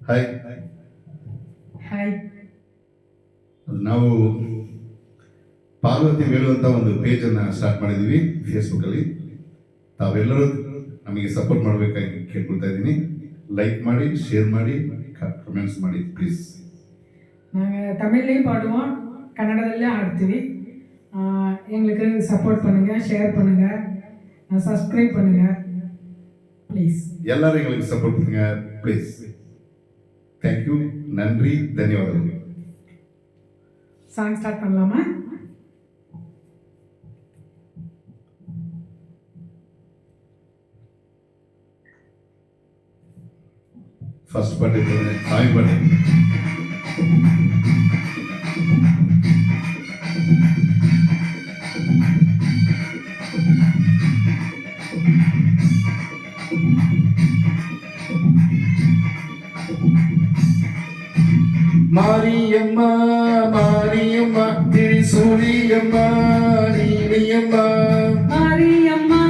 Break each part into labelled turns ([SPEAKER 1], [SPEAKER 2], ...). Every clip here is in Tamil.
[SPEAKER 1] ಹಾಯ್.
[SPEAKER 2] ಹಾಯ್.
[SPEAKER 1] ನಾವು ಪಾರ್ವತಿ ವೇಲು ಅಂತ ಒಂದು ಪೇಜನ್ನು ಸ್ಟಾರ್ಟ್ ಮಾಡಿದ್ದೀವಿ ಫೇಸ್ಬುಕ್ಕಲ್ಲಿ. ತಾವೆಲ್ಲರೂ ನಮಗೆ ಸಪೋರ್ಟ್ ಮಾಡಬೇಕಾಗಿ ಕೇಳ್ಕೊಳ್ತಾ ಇದ್ದೀನಿ. லைக் ಮಾಡಿ, ஷேர் ಮಾಡಿ, ಕಮೆಂಟ್ಸ್ ಮಾಡಿ ಪ್ಲೀಸ್.
[SPEAKER 2] நாங்கள் தமிழ்லேயும் பாடுவோம், கன்னடத்துலேயும் ஆடுತೀವಿ. எங்களுக்கு சப்போர்ட் பண்ணுங்கள், ஷேர் பண்ணுங்கள், சப்ஸ்கிரைப் பண்ணுங்கள் ப்ளீஸ்.
[SPEAKER 1] எல்லாரும் எங்களுக்கு சப்போர்ட் பண்ணுங்க ப்ளீஸ். தேங்க்யூ, நன்றி, தன்யவாதங்கள்.
[SPEAKER 2] சாங் ஸ்டார்ட் பண்ணலாமா?
[SPEAKER 1] ஃபர்ஸ்ட் பாட்டு சாமி பாட்டு. மாரியம்மா மாரியம்மா திரிசூலியம்மா நீலியம்மா.
[SPEAKER 2] மாரியம்மா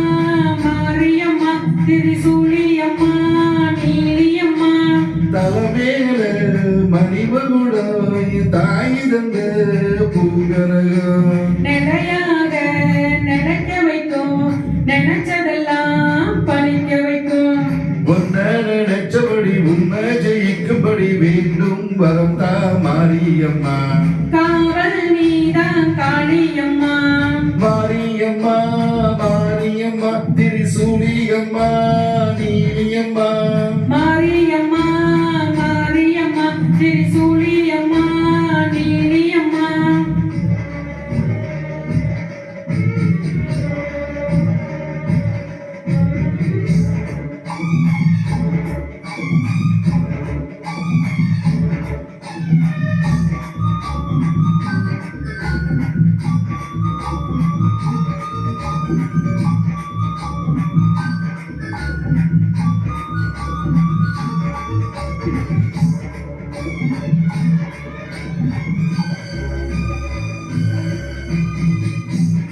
[SPEAKER 2] மாரியம்மா திரிசூலியம்மா நீலியம்மா.
[SPEAKER 1] தலைமேல மணிமகுட தாய் தந்த பூகரகம்
[SPEAKER 2] நிலையாக நினைக்க வைக்கும், நினைச்சதெல்லாம் பழிக்க வைக்கும்.
[SPEAKER 1] ஒன்ன நினைச்சபடி உண்மை ஜெயிக்கும்படி வேண்டும் வரம் தா மாரியம்மா.
[SPEAKER 2] காவல் நீதான் காளியம்மா.
[SPEAKER 1] மாரியம்மா மாரியம்மா திரிசூலியம்மா நீலியம்மா.
[SPEAKER 2] மாரியம்மா மாரியம்மா திரிசூலியம்மா நீலியம்மா.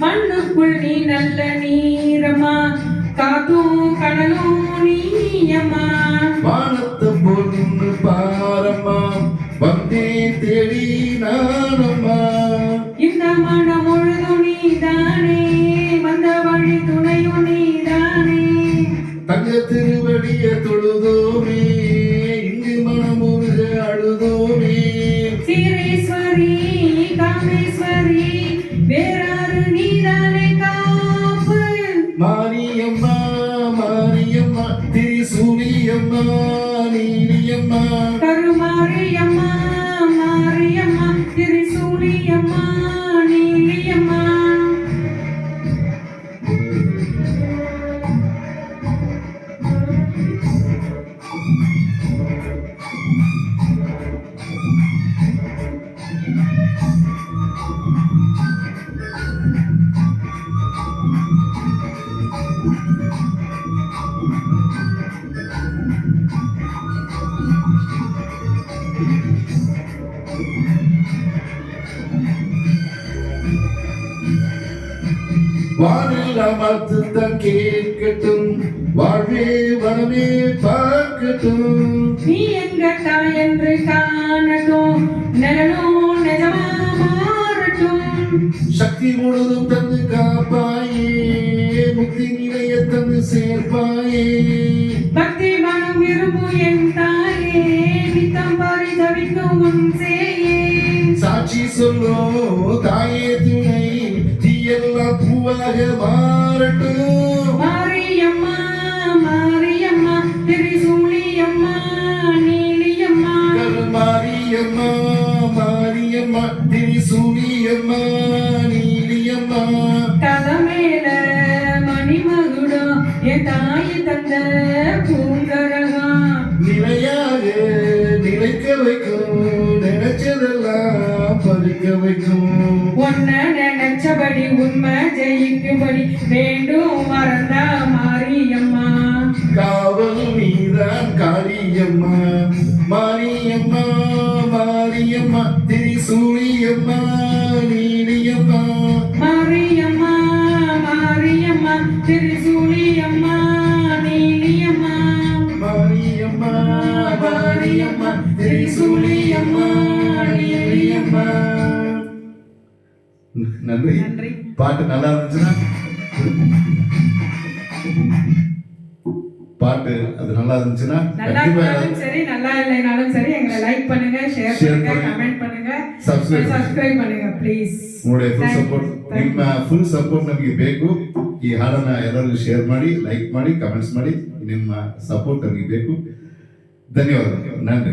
[SPEAKER 2] மண்ணுக்குள் நீ நல்ல நீரம்மா, காத்தும் கடலும் நீயம்மா.
[SPEAKER 1] வானத்தை போல் நின்று பாரம்மா, வந்தே தேடி நானம்மா.
[SPEAKER 2] இந்த மனம் முழுதும் நீதானே, வந்த வழி துணையும் நீதானே.
[SPEAKER 1] தங்க திருவடிய தொழுதோமே, இங்கு மனமுருக அழுதோமே.
[SPEAKER 2] சீரேஸ்வரி காமேஸ்வரி வேறாறு நீதானே காப்பு.
[SPEAKER 1] மாரியம்மா மாரியம்மா திரிசூலியம்மா நீலியம்மா.
[SPEAKER 2] கருமாரியம்மா மாரியம்மா திரிசூலியம்மா நீலியம்மா.
[SPEAKER 1] வானில் அமர்த்துத்தான் கேட்கட்டும், வாழ்வே வனமே பார்க்கட்டும்.
[SPEAKER 2] நீ எங்க தாய் என்று காணட்டும், நிழலும் நிஜமா மாறட்டும்.
[SPEAKER 1] சக்தி முழுதும் தந்து காப்பாயே, முக்தி நிலைய தந்து சேர்ப்பாயே.
[SPEAKER 2] பக்தி மனம் விரும்பும் என் தாயே, நித்தம் பரிதவிக்கும் உன் சேயே.
[SPEAKER 1] சாட்சி சொல்லோ தாயே துணை, தீயெல்லாம் பூவாக மாறட்டும்.
[SPEAKER 2] மாரியம்மா மாரியம்மா திரிசூலியம்மா நீலியம்மா.
[SPEAKER 1] மாரியம்மா மாரியம்மா திரிசூலியம்மா நீலியம்மா.
[SPEAKER 2] தலைமையில மணிமகுடம் என் தாய் தந்த பூங்கரகம்.
[SPEAKER 1] நிலையாக நிலைக்க வைக்கும், நினைச்சதெல்லாம் பறிக்க வைக்கும்.
[SPEAKER 2] ஒன்ன நினைச்சபடி உண்மை ஜெயிக்கும்படி வேண்டும் மறந்தா மாரியம்மா.
[SPEAKER 1] காவல் நீதான் காளியம்மா. மாரியம்மா மாரியம்மா திரிசூலியம்மா நீலியம்மா.
[SPEAKER 2] மாரியம்மா மாரியம்மா திரிசூலியம்மா நீலியம்மா.
[SPEAKER 1] மாரியம்மா மாரியம்மா
[SPEAKER 2] மாரியம்மா திரிசூலியம்மா நீலியம்மா.
[SPEAKER 1] நன்றி.
[SPEAKER 2] நன்றி.
[SPEAKER 1] பாட்டு நல்லா இருந்துச்சுன்னா பாட்டு அது நல்லா இருந்துச்சுன்னா
[SPEAKER 2] நல்லா
[SPEAKER 1] கண்டிப்பா
[SPEAKER 2] இருந்தாலும் சரி நல்லா இல்லைனாலும் சரி எங்களை லைக் பண்ணுங்க, ஷேர் பண்ணுங்க, கமெண்ட் பண்ணுங்க, ಸಬ್ಸ್ಕ್ರೈಬ್ பண்ணுங்க ப்ளೀಸ್.
[SPEAKER 1] ಉங்களுடைய ಫುಲ್ ಸಪೋರ್ಟ್, ನಿಮ್ಮ ಫುಲ್ ಸಪೋರ್ಟ್ ನಮಗೆ ಬೇಕು. ಈ ಹಾಡನ್ನ ಎಲ್ಲರೂ ಶೇರ್ ಮಾಡಿ, ಲೈಕ್ ಮಾಡಿ, ಕಮೆಂಟ್ಸ್ ಮಾಡಿ. ನಿಮ್ಮ ಸಪೋರ್ಟ್ ನಮಗೆ ಬೇಕು. ಧನ್ಯವಾದಗಳು. ನನ್ರಿ.